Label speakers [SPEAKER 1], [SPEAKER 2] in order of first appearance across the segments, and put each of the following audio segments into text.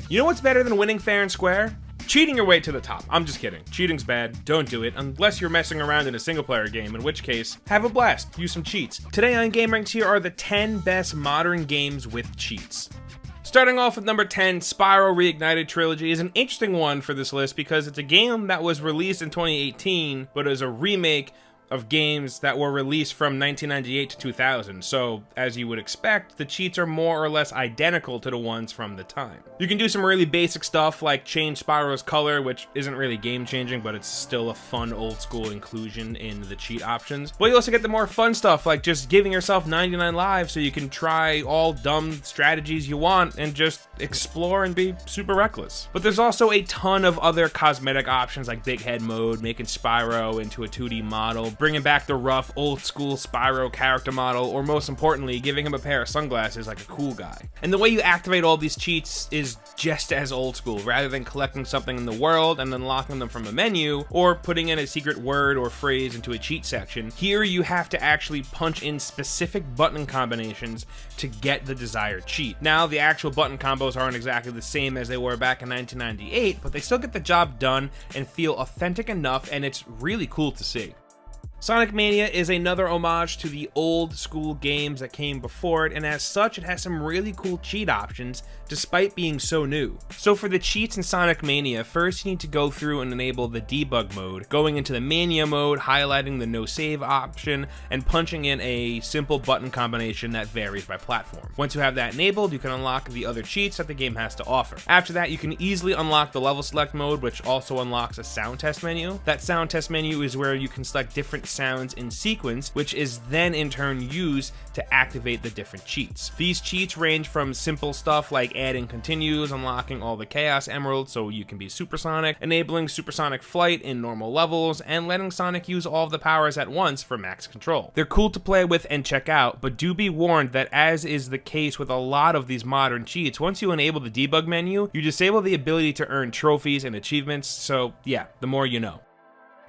[SPEAKER 1] You know what's better than winning fair and square? Cheating your way to the top. I'm just kidding. Cheating's bad. Don't do it unless you're messing around in a single player game, in which case, have a blast. Use some cheats. Today on GameRanked, here are the 10 best modern games with cheats. Starting off with number 10, Spyro Reignited Trilogy is an interesting one for this list because it's a game that was released in 2018, but is a remake of games that were released from 1998 to 2000, so as you would expect, the cheats are more or less identical to the ones from the time. You can do some really basic stuff like change Spyro's color, which isn't really game changing, but it's still a fun old school inclusion in the cheat options. But you also get the more fun stuff like just giving yourself 99 lives so you can try all dumb strategies you want and just explore and be super reckless. But there's also a ton of other cosmetic options like Big Head mode, making Spyro into a 2D model, bringing back the rough, old-school Spyro character model, or most importantly, giving him a pair of sunglasses like a cool guy. And the way you activate all these cheats is just as old school, rather than collecting something in the world and unlocking them from a menu, or putting in a secret word or phrase into a cheat section. Here you have to actually punch in specific button combinations to get the desired cheat. Now, the actual button combos aren't exactly the same as they were back in 1998, but they still get the job done and feel authentic enough, and it's really cool to see. Sonic Mania is another homage to the old school games that came before it, and as such, it has some really cool cheat options despite being so new. So for the cheats in Sonic Mania, first you need to go through and enable the debug mode, going into the Mania mode, highlighting the no save option, and punching in a simple button combination that varies by platform. Once you have that enabled, you can unlock the other cheats that the game has to offer. After that, you can easily unlock the level select mode, which also unlocks a sound test menu. That sound test menu is where you can select different sounds in sequence, which is then in turn used to activate the different cheats. These cheats range from simple stuff like adding continues, unlocking all the Chaos Emeralds so you can be supersonic, enabling supersonic flight in normal levels, and letting Sonic use all of the powers at once for max control. They're cool to play with and check out, but do be warned that as is the case with a lot of these modern cheats, once you enable the debug menu, you disable the ability to earn trophies and achievements, so yeah, the more you know.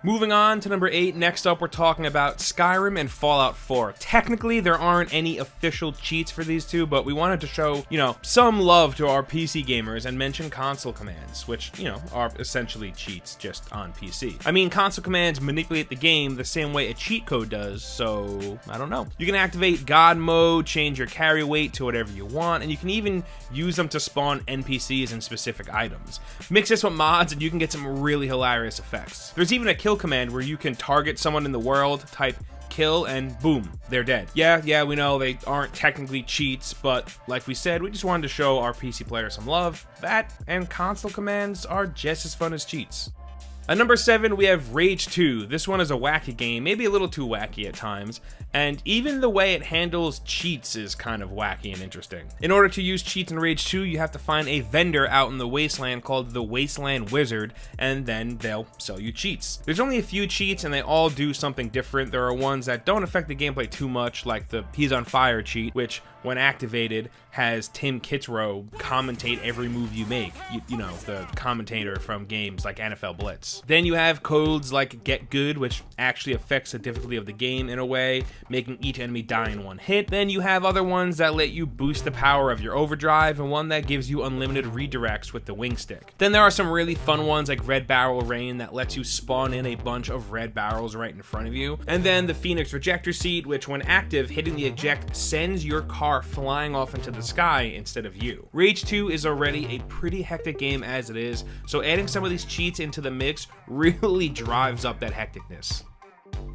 [SPEAKER 1] Moving on to number 8, next up we're talking about Skyrim and Fallout 4. Technically, there aren't any official cheats for these two, but we wanted to show, some love to our PC gamers and mention console commands, which, are essentially cheats just on PC. I mean, console commands manipulate the game the same way a cheat code does, so I don't know. You can activate God mode, change your carry weight to whatever you want, and you can even use them to spawn NPCs and specific items. Mix this with mods and you can get some really hilarious effects. There's even a kill command where you can target someone in the world, type kill, and boom, they're dead. Yeah, we know they aren't technically cheats, but like we said, we just wanted to show our PC players some love. That and console commands are just as fun as cheats. At number 7, we have Rage 2. This one is a wacky game, maybe a little too wacky at times, and even the way it handles cheats is kind of wacky and interesting. In order to use cheats in Rage 2, you have to find a vendor out in the wasteland called the Wasteland Wizard, and then they'll sell you cheats. There's only a few cheats, and they all do something different. There are ones that don't affect the gameplay too much, like the He's on Fire cheat, which, when activated, has Tim Kitzrow commentate every move you make. You know, the commentator from games like NFL Blitz. Then you have codes like Get Good, which actually affects the difficulty of the game in a way, making each enemy die in one hit. Then you have other ones that let you boost the power of your overdrive, and one that gives you unlimited redirects with the wing stick. Then there are some really fun ones like Red Barrel Rain that lets you spawn in a bunch of red barrels right in front of you. And then the Phoenix Rejector Seat, which when active, hitting the eject sends your car flying off into the sky instead of you. Rage 2 is already a pretty hectic game as it is, so adding some of these cheats into the mix really drives up that hecticness.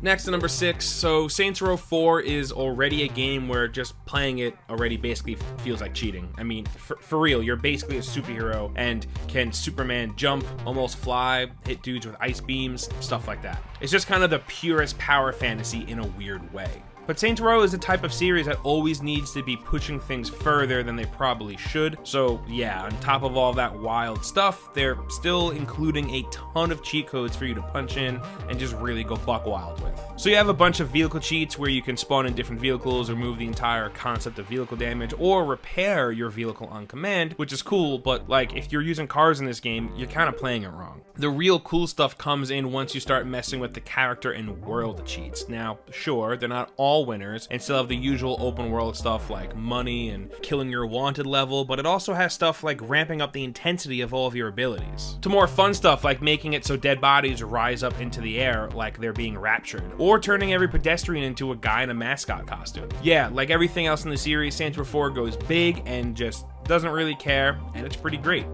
[SPEAKER 1] Next to number 6, so Saints Row 4 is already a game where just playing it already basically feels like cheating. I mean, for real, you're basically a superhero and can Superman jump, almost fly, hit dudes with ice beams, stuff like that. It's just kind of the purest power fantasy in a weird way. But Saints Row is a type of series that always needs to be pushing things further than they probably should. So yeah, on top of all that wild stuff, they're still including a ton of cheat codes for you to punch in and just really go buck wild with. So you have a bunch of vehicle cheats where you can spawn in different vehicles, remove the entire concept of vehicle damage, or repair your vehicle on command, which is cool, but like if you're using cars in this game, you're kind of playing it wrong. The real cool stuff comes in once you start messing with the character and world cheats. Now, sure, they're not all small winners and still have the usual open world stuff like money and killing your wanted level, but it also has stuff like ramping up the intensity of all of your abilities, to more fun stuff like making it so dead bodies rise up into the air like they're being raptured, or turning every pedestrian into a guy in a mascot costume. Yeah, like everything else in the series, Saints Row 4 goes big and just doesn't really care, and it's pretty great.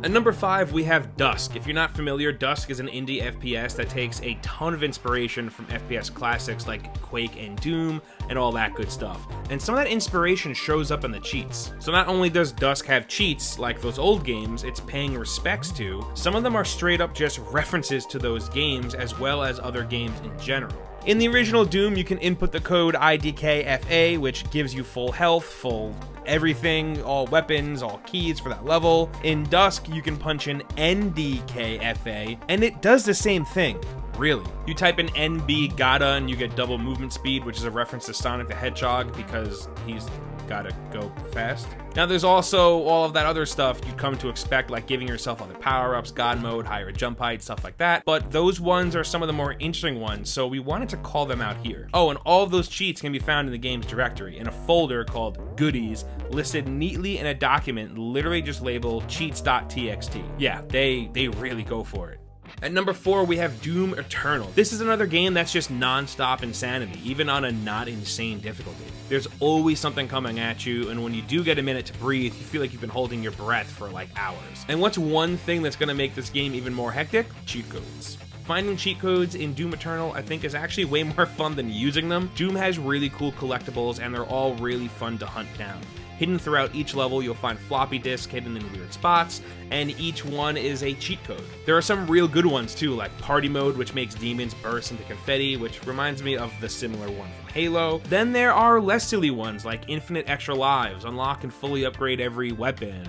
[SPEAKER 1] At number 5, we have Dusk. If you're not familiar, Dusk is an indie FPS that takes a ton of inspiration from FPS classics like Quake and Doom and all that good stuff. And some of that inspiration shows up in the cheats. So not only does Dusk have cheats like those old games it's paying respects to, some of them are straight up just references to those games as well as other games in general. In the original Doom, you can input the code IDKFA, which gives you full health, full everything, all weapons, all keys for that level. In Dusk, you can punch in NDKFA, and it does the same thing. Really. You type in NB Gata and you get double movement speed, which is a reference to Sonic the Hedgehog because he's gotta go fast. Now there's also all of that other stuff you'd come to expect, like giving yourself other power-ups, God mode, higher jump height, stuff like that, but those ones are some of the more interesting ones, so we wanted to call them out here. Oh, and all of those cheats can be found in the game's directory in a folder called Goodies, listed neatly in a document literally just labeled cheats.txt. Yeah, they really go for it. At number 4, we have Doom Eternal. This is another game that's just non-stop insanity, even on a not insane difficulty. There's always something coming at you, and when you do get a minute to breathe, you feel like you've been holding your breath for like hours. And what's one thing that's gonna make this game even more hectic? Cheat codes. Finding cheat codes in Doom Eternal, I think, is actually way more fun than using them. Doom has really cool collectibles, and they're all really fun to hunt down. Hidden throughout each level, you'll find floppy disks hidden in weird spots, and each one is a cheat code. There are some real good ones too, like Party Mode, which makes demons burst into confetti, which reminds me of the similar one from Halo. Then there are less silly ones, like Infinite Extra Lives, unlock and fully upgrade every weapon,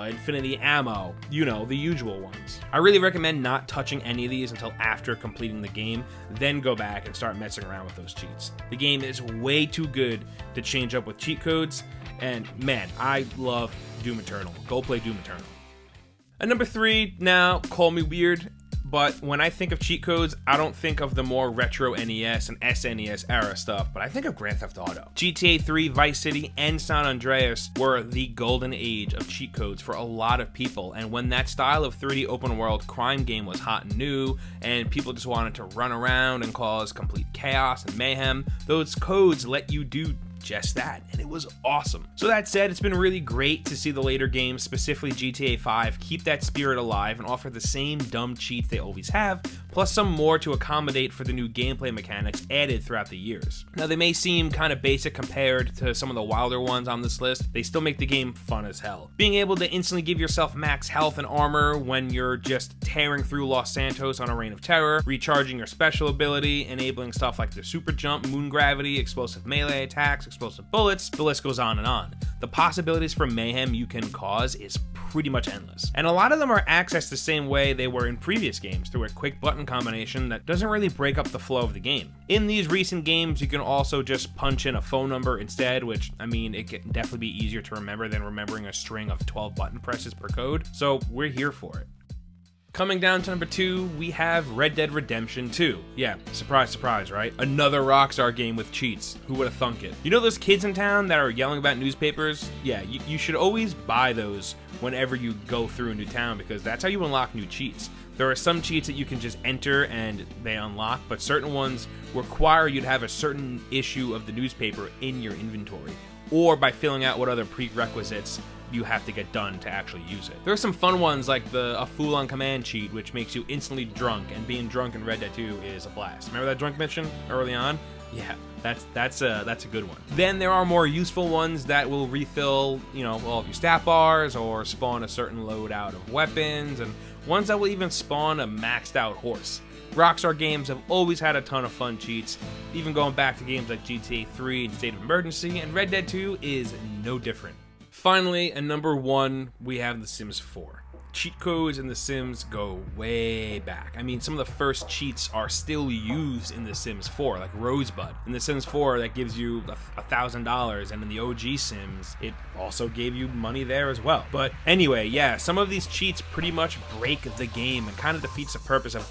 [SPEAKER 1] infinity ammo, you know, the usual ones. I really recommend not touching any of these until after completing the game, then go back and start messing around with those cheats. The game is way too good to change up with cheat codes, and man, I love Doom Eternal. Go play Doom Eternal. At number 3, now, call me weird, but when I think of cheat codes, I don't think of the more retro NES and SNES era stuff, but I think of Grand Theft Auto. GTA 3, Vice City, and San Andreas were the golden age of cheat codes for a lot of people, and when that style of 3D open world crime game was hot and new, and people just wanted to run around and cause complete chaos and mayhem, those codes let you do just that, and it was awesome. So that said, it's been really great to see the later games, specifically GTA 5, keep that spirit alive and offer the same dumb cheats they always have, plus some more to accommodate for the new gameplay mechanics added throughout the years. Now, they may seem kind of basic compared to some of the wilder ones on this list, they still make the game fun as hell. Being able to instantly give yourself max health and armor when you're just tearing through Los Santos on a reign of terror, recharging your special ability, enabling stuff like the super jump, moon gravity, explosive melee attacks, explosive bullets, the list goes on and on. The possibilities for mayhem you can cause is pretty much endless. And a lot of them are accessed the same way they were in previous games, through a quick button combination that doesn't really break up the flow of the game. In these recent games, you can also just punch in a phone number instead, which, I mean, it can definitely be easier to remember than remembering a string of 12 button presses per code, so we're here for it. Coming down to number 2, we have Red Dead Redemption 2. Yeah, surprise, surprise, right? Another Rockstar game with cheats. Who would have thunk it? You know those kids in town that are yelling about newspapers? Yeah, you should always buy those whenever you go through a new town, because that's how you unlock new cheats. There are some cheats that you can just enter and they unlock, but certain ones require you to have a certain issue of the newspaper in your inventory, or by filling out what other prerequisites you have to get done to actually use it. There are some fun ones like a Fool on Command cheat, which makes you instantly drunk, and being drunk in Red Dead 2 is a blast. Remember that drunk mission early on? Yeah, that's a good one. Then there are more useful ones that will refill, you know, all of your stat bars or spawn a certain loadout of weapons, and ones that will even spawn a maxed out horse. Rockstar games have always had a ton of fun cheats, even going back to games like GTA 3 and State of Emergency, and Red Dead 2 is no different. Finally, at number 1, we have The Sims 4. cheat codes in The Sims go way back. I mean, some of the first cheats are still used in The Sims 4, like Rosebud. In The Sims 4, that gives you $1,000, and in the OG Sims, it also gave you money there as well. But anyway, yeah, some of these cheats pretty much break the game and kind of defeats the purpose of,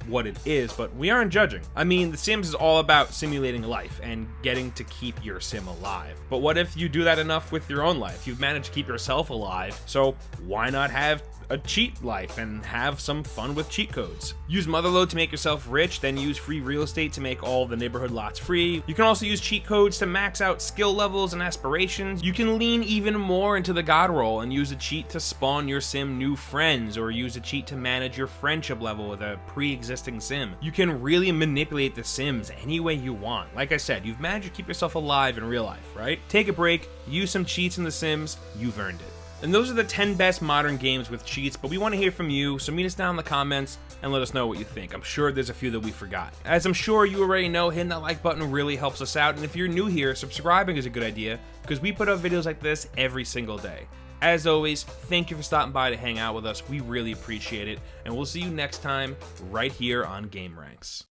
[SPEAKER 1] what it is, but we aren't judging. I mean, The Sims is all about simulating life and getting to keep your sim alive. But what if you do that enough with your own life? You've managed to keep yourself alive, so why not have a cheat life and have some fun with cheat codes? Use Motherlode to make yourself rich, then use free real estate to make all the neighborhood lots free. You can also use cheat codes to max out skill levels and aspirations. You can lean even more into the god roll and use a cheat to spawn your sim new friends, or use a cheat to manage your friendship level with a pre-existing sim. You can really manipulate the Sims any way you want. Like I said, you've managed to keep yourself alive in real life, right? Take a break, use some cheats in The Sims, you've earned it. And those are the 10 best modern games with cheats, but we want to hear from you, so meet us down in the comments and let us know what you think. I'm sure there's a few that we forgot. As I'm sure you already know, hitting that like button really helps us out, and if you're new here, subscribing is a good idea, because we put out videos like this every single day. As always, thank you for stopping by to hang out with us. We really appreciate it, and we'll see you next time right here on Game Ranks.